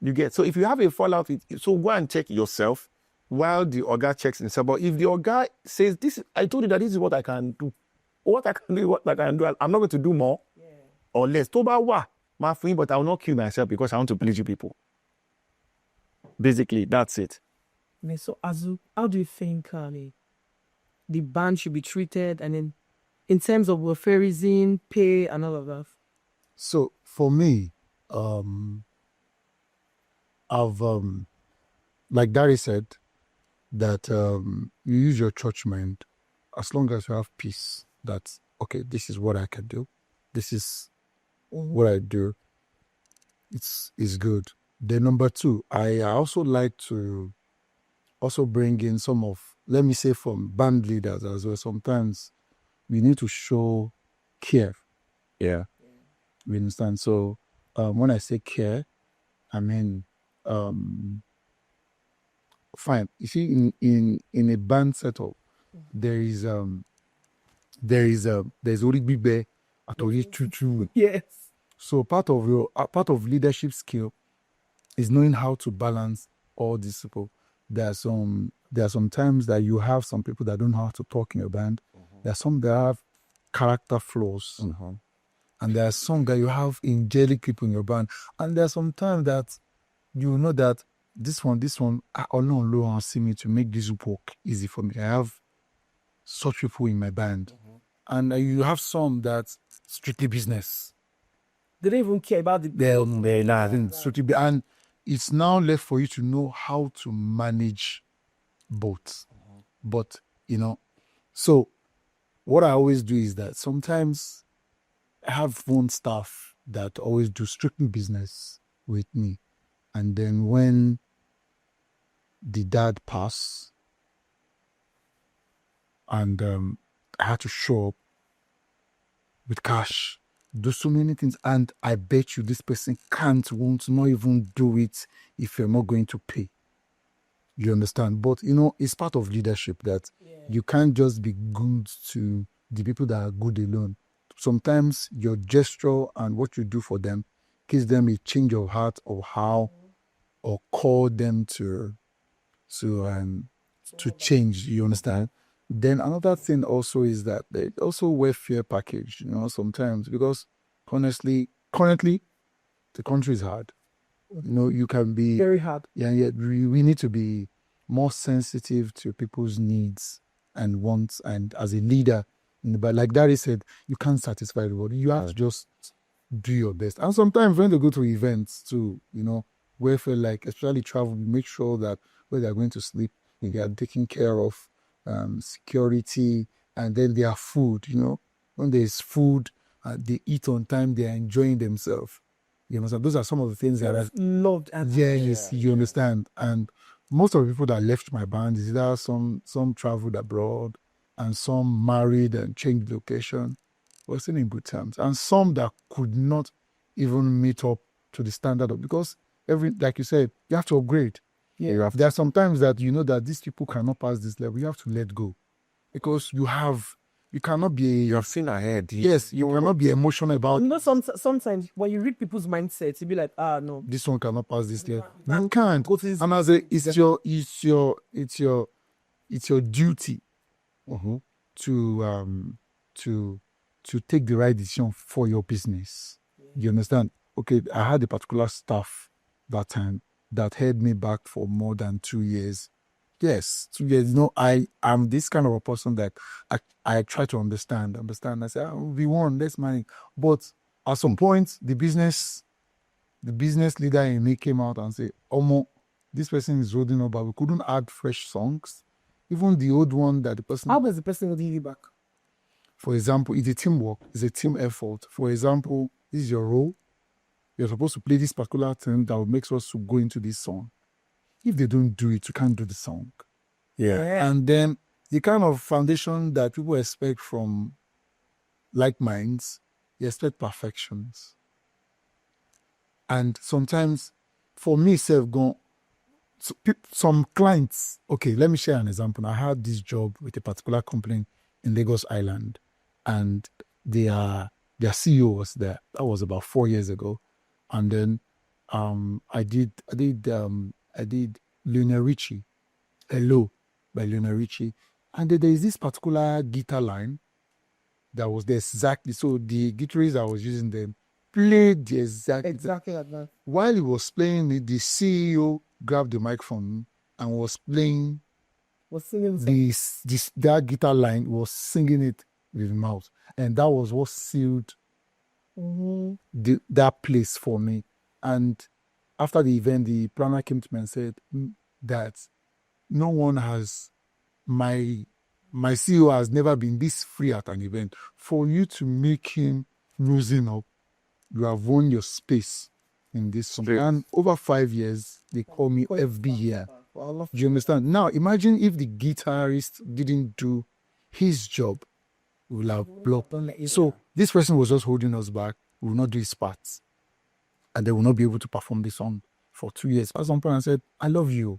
You get? So if you have a fallout, so go and check yourself while the Oga checks himself. But if the Oga says, I told you that this is what I can do. What I can do, I'm not going to do more or less. But I will not kill myself because I want to please you people. Basically, that's it. So, Azu, how do you think the band should be treated, and in terms of welfareism, pay, and all of that? So for me, I've like Dari said, that you use your church mind as long as you have peace. That okay, this is what I can do. This is what I do. It's good. Then number two, I also like to also bring in some of, let me say, from band leaders as well. Sometimes we need to show care. Yeah. You understand? So when I say care, I mean fine. You see, in a band setup, there's Ori Bibe at Ori Chuchu. Yes. So part of leadership skill is knowing how to balance all these people. There are some times that you have some people that don't know how to talk in your band. There are some that have character flaws. And there are some that you have angelic people in your band. And there are some times that you know that this one, alone low see me to make this work easy for me. I have such people in my band. And you have some that's strictly business. They don't even care about the... And it's now left for you to know how to manage both. But, so what I always do is that sometimes I have one staff that always do strictly business with me. And then when the dad passed, and I had to show up with cash, do so many things, and I bet you this person won't not even do it if you're not going to pay. You understand? But it's part of leadership that you can't just be good to the people that are good alone. Sometimes your gesture and what you do for them gives them a change of heart of how, or call them to change. You understand? Then another thing also is that there's also welfare package. Sometimes, because honestly, currently the country is hard. You can be very hard. Yeah, we need to be more sensitive to people's needs and wants. And as a leader, but like Dari said, you can't satisfy everybody. You have to just do your best. And sometimes when they go to events too, welfare, like especially travel, we make sure that where they're going to sleep, they are taken care of, security, and then their food. When there's food, they eat on time, they're enjoying themselves. So those are some of the things that I loved. You understand. And most of the people that left my band is either some traveled abroad, and some married and changed location. We're still in good terms. And some that could not even meet up to the standard of, because like you said, you have to upgrade. Yeah. There are some times that that these people cannot pass this level. You have to let go, because you cannot be. You have seen ahead. Yes, you will not be emotional about. Sometimes when you read people's mindsets, you be like, no, this one cannot pass this level. You can't. And as it's your duty to take the right decision for your business. You understand? Okay, I had a particular staff that time that held me back for more than 2 years. Yes, 2 years. I am this kind of a person that I try to understand. I say, we won, let's manage. But at some point, the business leader in me came out and said, Omo, this person is holding up, but we couldn't add fresh songs. Even the old one that the person... How was the person holding you back? For example, it's a teamwork, it's a team effort. For example, this is your role. You're supposed to play this particular thing that will make us to go into this song. If they don't do it, you can't do the song. Yeah. And then the kind of foundation that people expect from like minds, they expect perfections. And sometimes, for me, some clients, okay, let me share an example. I had this job with a particular company in Lagos Island, and their CEO was there. That was about 4 years ago. And then I did Lionel Richie, Hello by Lionel Richie. And then there is this particular guitar line that was the exactly, so the guitarist I was using them played the Exactly like that. while he was playing it, the CEO grabbed the microphone and was playing Was singing the song. that guitar line, was singing it with his mouth. And that was what sealed that place for me. And after the event, the planner came to me and said that no one has, my CEO has never been this free at an event. For you to make him losing up, you have won your space in this song. True. And over 5 years, they call me every year. Well, Do you understand? Now, imagine if the guitarist didn't do his job, we will have blocked. So this person was just holding us back. We will not do his parts. And they will not be able to perform the song for 2 years. At some point, I said, I love you,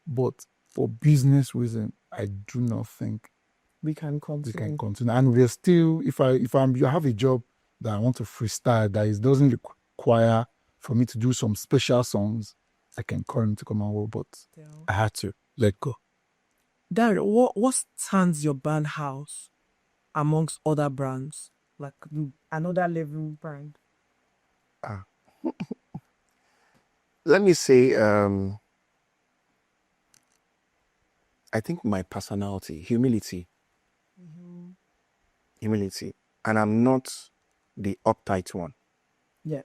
but for business reason, I do not think we can we continue. can continue. And we're still, if you have a job that I want to freestyle, that it doesn't require for me to do some special songs, I can call him to come and work, but I had to let go. Dario, what stands your band house amongst other brands? Like another level brand? Let me say, I think my personality, humility. Humility. And I'm not the uptight one. Yeah.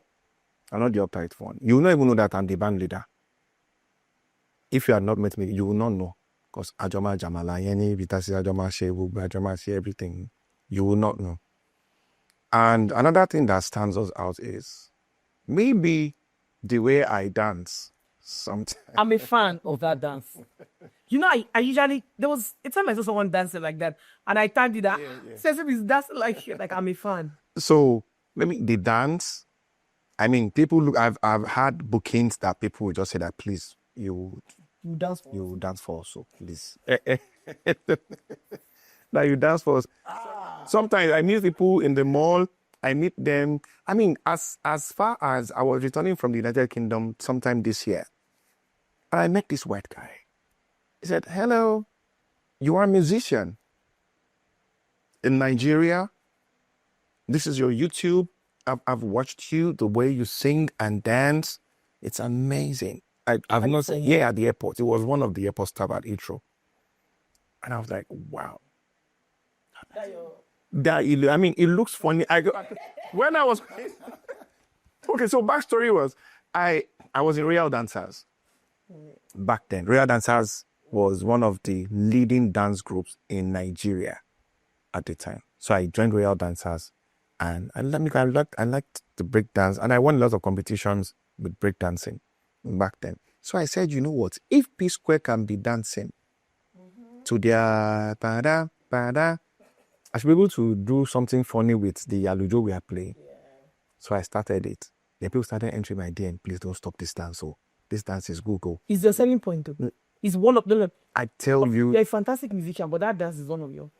I'm not the uptight one. You will not even know that I'm the band leader. If you had not met me, you will not know. Because Ajoma Jamala, Yeni, Vitasi Ajoma Shebu, Ajoma say everything. You will not know. And another thing that stands us out is maybe the way I dance sometimes. I'm a fan of that dance. You know, I usually, there was a time I saw someone dancing like that, and I tagged it that Cecil is dancing like I'm a fan. So maybe the dance. I mean, people look. I've had bookings that people will just say that, please, you You dance dance for us, so please. That you dance for us. Sometimes I meet people in the mall. I meet them. I mean, as far as I was returning from the United Kingdom sometime this year, and I met this white guy. He said, "Hello, you are a musician in Nigeria. This is your YouTube. I've watched you, the way you sing and dance. It's amazing." I've not seen, at the airport. It was one of the airport staff at Heathrow. And I was like, wow. I mean, it looks funny. When I was, okay, so backstory was, I was in Royal Dancers back then. Royal Dancers was one of the leading dance groups in Nigeria at the time. So I joined Royal Dancers, and I liked the break dance, and I won a lot of competitions with break dancing back then. So I said, you know what? If P Square can be dancing to their pada pada, I should be able to do something funny with the Alujo we are playing. So I started it. Then people started entering my DM. Please don't stop this dance. So this dance is good. Go. It's the selling point. Though. It's one of them. I tell you, You're a fantastic musician, but that dance is one of your.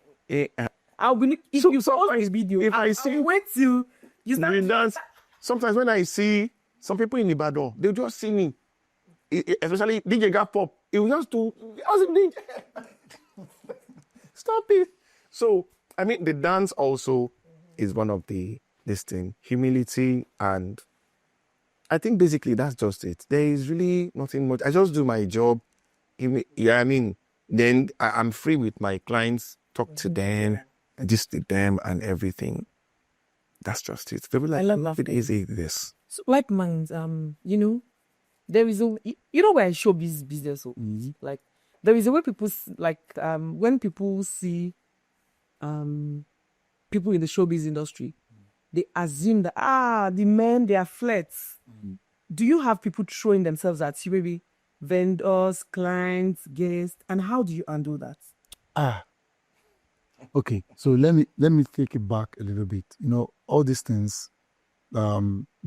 I'll be if So- you so post this video. if I see- I'll wait till you start. we dance. Sometimes when I see some people in Ibadan, they'll just see me. Especially DJ Gap Pop. It was just to stop it. So I mean, the dance also is one of this thing, humility, and I think basically that's just it. There is really nothing much. I just do my job. Yeah, I mean, then I'm free with my clients, talk to them, gist to them, and everything. That's just it. People I like, love it is this. So, like minds, you know, there is a where I show business. So, like there is a way people like when people see people in the showbiz industry, they assume that the men, they are flirts. Do you have people throwing themselves at you, maybe vendors, clients, guests, and how do you handle that? Okay, so let me take it back a little bit. You know, all these things,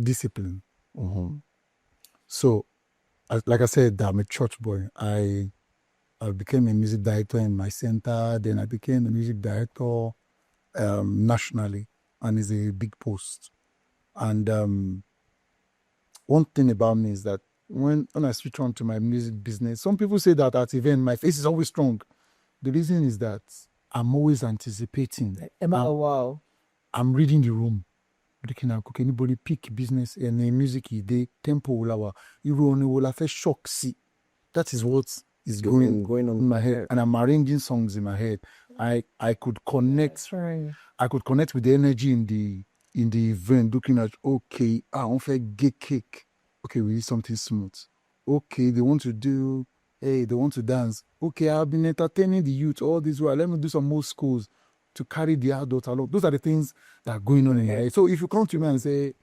discipline. So, like I said, I'm a church boy. I became a music director in my center. Then I became a music director nationally, and it's a big post. And one thing about me is that when I switch on to my music business, some people say that at event my face is always strong. The reason is that I'm always anticipating. Wow. I'm reading the room. Looking at anybody pick business and music day tempo will will have a shock. See, that is what is going on in my head, and I'm arranging songs in my head. I could connect. I could connect with the energy in the event. Looking at okay, I want to get cake. Okay, we need something smooth. Okay, they want to dance. Okay, I've been entertaining the youth all this while. Let me do some more schools to carry the adults along. Those are the things that are going on in here. So if you come to me and say,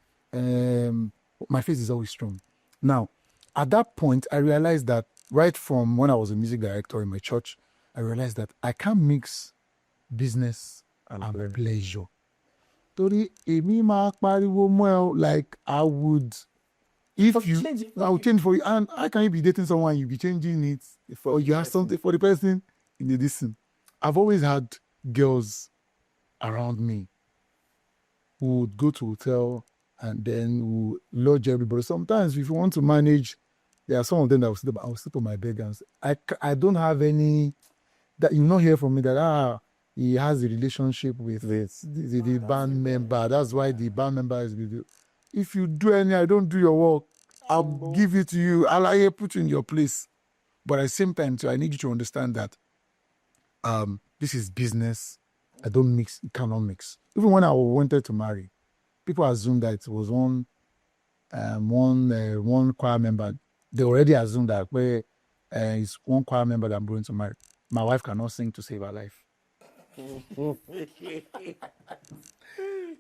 my face is always strong. Now, at that point, I realized that right from when I was a music director in my church, I realized that I can't mix business and pleasure. Like I would, I would change for you. And how can you be dating someone, you be changing it, or you have something for the person in the distance? I've always had girls around me who would go to hotel and then who lodge everybody. Sometimes if you want to manage, there are some of them that will sleep on my bed and say, I don't have any, that you not hear from me that he has a relationship with the band member. That's why the band member is with you. If you do any, I don't do your work, I'll give it to you. I'll put you in your place. But at the same time, too, I need you to understand that this is business. I don't mix. It cannot mix. Even when I wanted to marry, people assumed that it was one choir member. They already assumed that it's one choir member that I'm going to marry. My wife cannot sing to save her life.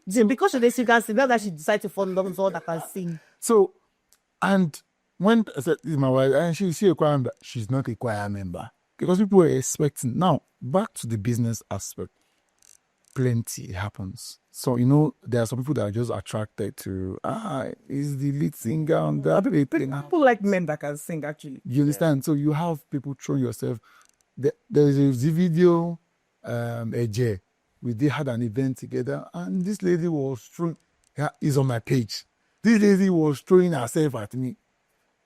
Jim, because she can sing, that she decided to fall in love with someone that can sing. So, and when I said this is my wife, and she a choir member, she's not a choir member because people were expecting. Now, back to the business aspect, plenty happens. So there are some people that are just attracted to is the lead singer on that. People like men that can sing, actually. You understand? Yeah. So you have people throwing yourself. There is a video, AJ. We had an event together, and this lady was throwing. Is on my page. This lady was throwing herself at me.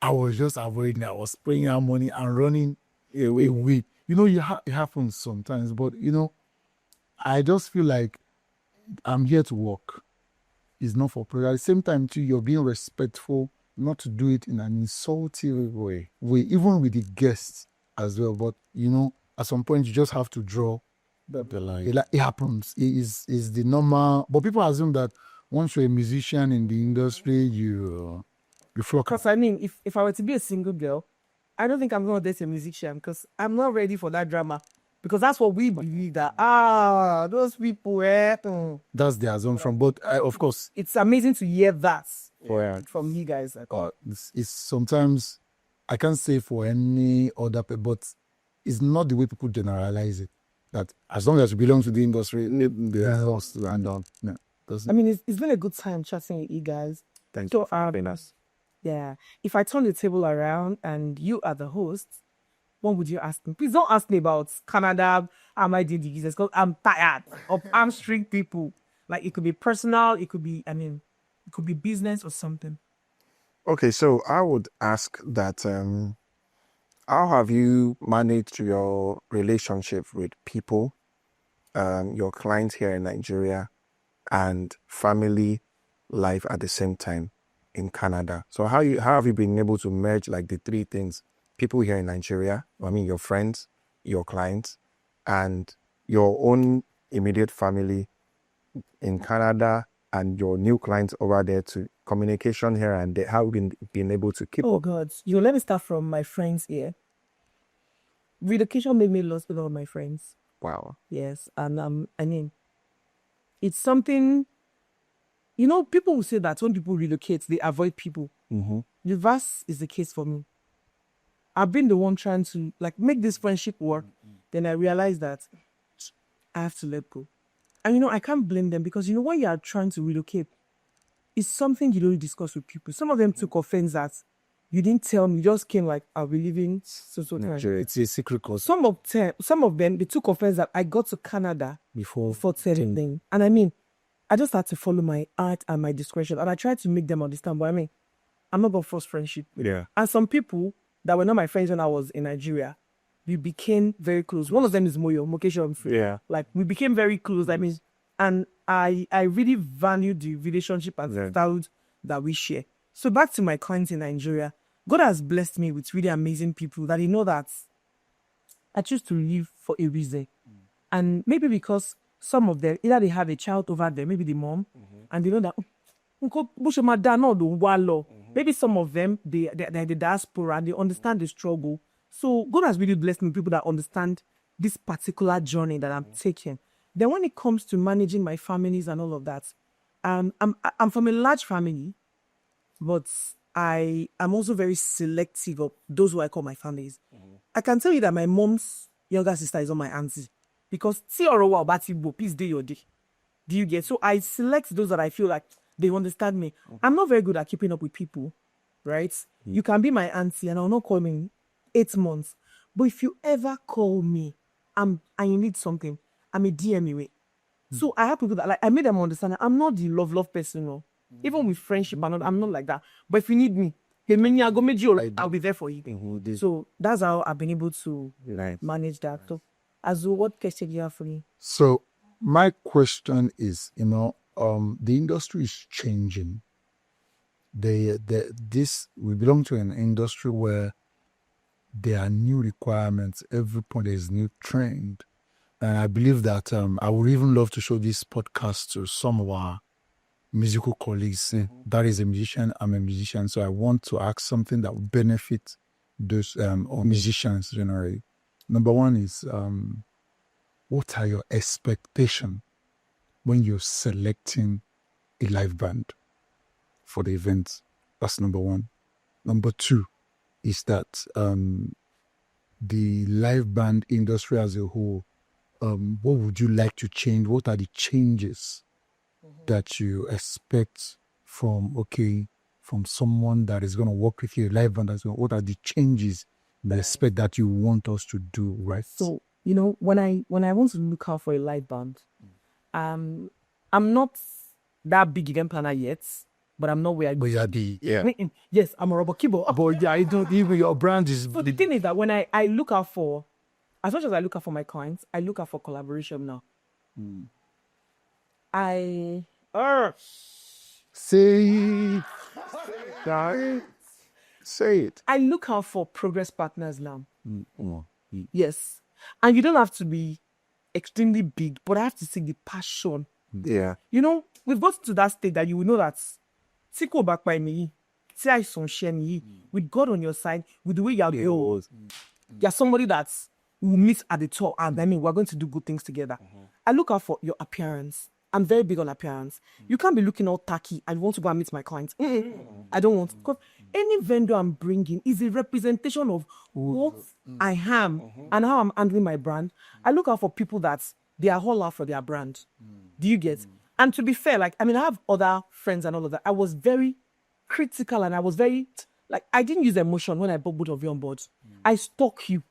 I was just avoiding. I was spraying her money and running away. It happens sometimes, but I just feel like I'm here to work. It's not for pleasure. At the same time, too, you're being respectful, not to do it in an insulting way, even with the guests as well. But at some point, you just have to draw the line. It happens. It is the normal. But people assume that once you're a musician in the industry, you flock. Because I mean, if I were to be a single girl, I don't think I'm going to date a musician because I'm not ready for that drama. Because that's what we believe that, those people, That's the assumption. But of course, it's amazing to hear that from you guys. It's sometimes, I can't say for any other people, but it's not the way people generalize it. That as long as you belong to the industry, they're lost and on. No, I mean, it's been a good time chatting with you guys. Thank you for having us. Yeah. If I turn the table around and you are the host, what would you ask me? Please don't ask me about Canada. Am I doing the business? Because I'm tired of hamstring people. Like it could be personal, it could be business or something. Okay, so I would ask that how have you managed your relationship with people, your clients here in Nigeria, and family life at the same time in Canada? So how have you been able to merge like the three things? People here in Nigeria, your friends, your clients, and your own immediate family in Canada, and your new clients over there, to communication here and there. How have you been able to keep? Oh God, let me start from my friends here. Relocation made me lose a lot of my friends. Wow. Yes, and it's something, people will say that when people relocate, they avoid people. Mm-hmm. The reverse is the case for me. I've been the one trying to make this friendship work. Then I realized that I have to let go. And I can't blame them because when you are trying to relocate, it's something you don't discuss with people. Some of them took offense that you didn't tell me. You just came I'll be leaving so time. It's a secret cause. Some of them, they took offense that I got to Canada Before certain thing. And I just had to follow my art and my discretion. And I tried to make them understand. But I'm not going to force friendship. Yeah. And some people that were not my friends when I was in Nigeria, we became very close. One of them is Moyo, Mokesho. Yeah. We became very close. And I really value the relationship and style that we share. So back to my clients in Nigeria, God has blessed me with really amazing people that that I choose to live for a reason. And maybe because some of them, either they have a child over there, maybe the mom, and they know that maybe some of them, they're the diaspora and they understand the struggle. So God has really blessed me with people that understand this particular journey that I'm taking. Then when it comes to managing my families and all of that, I'm from a large family, but I am also very selective of those who I call my families. I can tell you that my mom's younger sister is not my auntie because please do your day. Do you get? So I select those that I feel like they understand me. I'm not very good at keeping up with people, right? You can be my auntie and I'll not call me in 8 months. But if you ever call me and you need something, I'm a DM away. So I have people that I made them understand that I'm not the love person. No. Even with friendship, I'm not like that. But if you need me, I'll be there for you. So that's how I've been able to manage that. So, Azu, what question do you have for me? So my question is, the industry is changing. We belong to an industry where there are new requirements. Every point there is new trend. And I believe that I would even love to show this podcast to some of our musical colleagues. That is a musician, I'm a musician. So I want to ask something that would benefit those musicians generally. Number one is, what are your expectations when you're selecting a live band for the event? That's number one. Number two is that the live band industry as a whole, what would you like to change? What are the changes that you expect from someone that is going to work with you, a live band? What are the changes that expect that you want us to do, right? So, when I want to look out for a live band, I'm not that big event planner yet, but I'm not where I go. But you are the Yes, I'm a robot keyboard. But I don't even your brand is. So the thing is that when I look out for, as much as I look out for my clients, I look out for collaboration now. Say it. I look out for progress partners now. Yes. And you don't have to be extremely big, but I have to see the passion. Yeah. We've got to that state that you will know that with God on your side, with the way you are, you're somebody that will meet at the top, and we're going to do good things together. I look out for your appearance. I'm very big on appearance. You can't be looking all tacky and want to go and meet my clients. I don't want to. Because any vendor I'm bringing is a representation of what I am and how I'm handling my brand. I look out for people that they are all out for their brand. Do you get? And to be fair, I have other friends and all of that. I was very critical and I was very, I didn't use emotion when I brought both of you on board. I stalk you.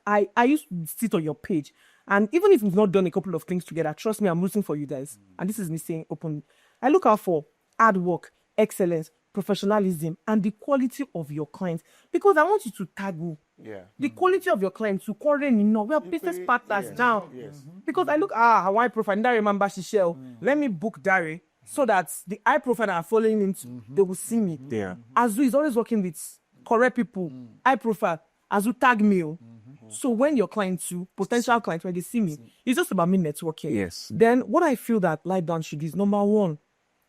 I used to sit on your page. And even if we've not done a couple of things together, trust me, I'm rooting for you guys. And this is me saying openly. I look out for hard work, excellence, professionalism, and the quality of your clients. Because I want you to tag me. Yeah. The quality of your clients, we are business partners now. Because I look, Hawaii profile, Dari remember Shishel. Let me book Dari so that the high profile that are following into, they will see me. Yeah. Azu is always working with correct people, high profile. Azu tag me. So when your clients too, potential clients, when they see me, it's just about me networking. Yes. Then what I feel that live band should do is, number one,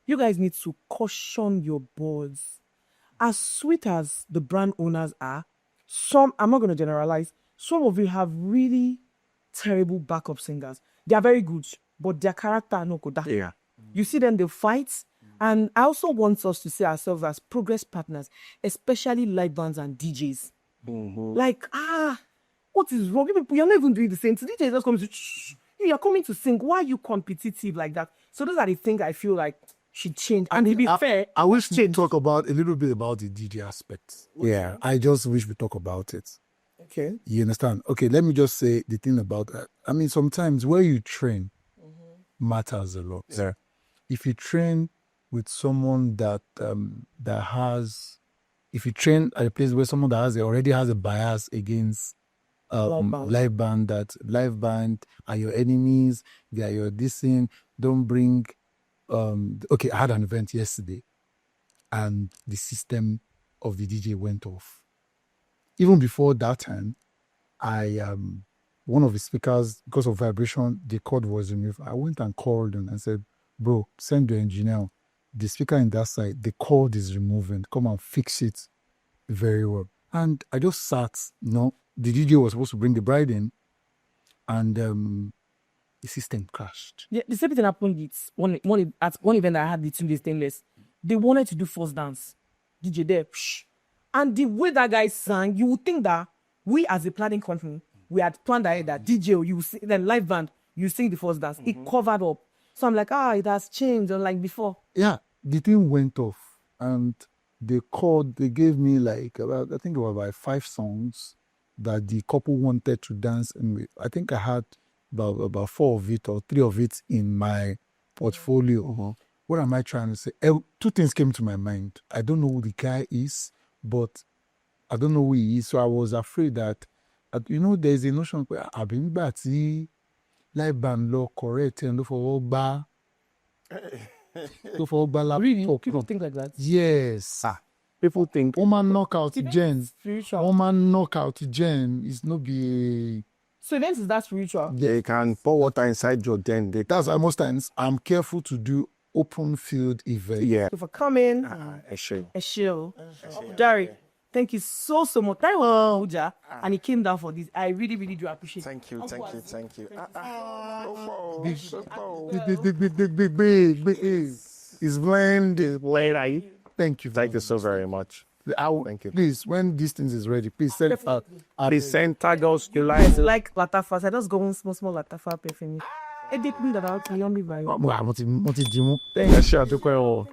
you guys need to caution your boards. As sweet as the brand owners are, I'm not going to generalize, some of you have really terrible backup singers. They are very good. but their character no go that. Yeah. You see them, they fight. And I also want us to see ourselves as progress partners, especially live bands and DJs. Like, what is wrong? You're not even doing the same. So DJ just comes to, you're coming to sing. Why are you competitive like that? So those are the things I feel like should change. And to be fair, I wish to talk about a little bit about the DJ aspect. Yeah, I just wish we talk about it. okay. You understand? Okay, let me just say the thing about that. I mean, sometimes where you train matters a lot. Yeah. If you train with someone that if you train at a place where someone that already has a bias against live band, that live band are your enemies, they are your dissing, don't bring. Okay, I had an event yesterday, and the system of the DJ went off. Even before that time, one of the speakers, because of vibration, the cord was removed. I went and called him and said, "Bro, send your engineer. The speaker in that side, the cord is removing. Come and fix it very well." And I just sat. The DJ was supposed to bring the bride in, and the system crashed. Yeah, the same thing happened at one event I had the 2 days stainless. They wanted to do first dance. DJ there. And the way that guy sang, you would think that we as a planning company, we had planned ahead that DJ, you sing, then live band, you sing the first dance. It covered up. So I'm like, it has changed unlike before. Yeah, the thing went off, and they gave me I think it was about 5 songs that the couple wanted to dance. And I think I had about 4 of it or 3 of it in my portfolio. What am I trying to say? 2 things came to my mind. I don't know who the guy is, but I don't know who he is. So I was afraid that, there's a notion where I've been back to live band law correct and look for bar. Really? People think like that? Yes. People think Woman knockout Jen. Spiritual. Woman knockout Jen is no be. So events is that spiritual? they can pour water inside your den. That's why most times I'm careful to do open field event. Yeah. So for coming, A shame. a show. Dari, thank you so much. Thank you, Uja. And he came down for this. I really, really do appreciate it. Thank you. Big. It's blended. Thank you. Thank you so very much. Thank you. Please, when this thing is ready, please send it out. Please send Tagos July. It's like Latafa. I just go on small Latafa perfume. Editing that out, you only buy. Mo ti Jimo. Ẹ ṣé àdúpẹ́ o.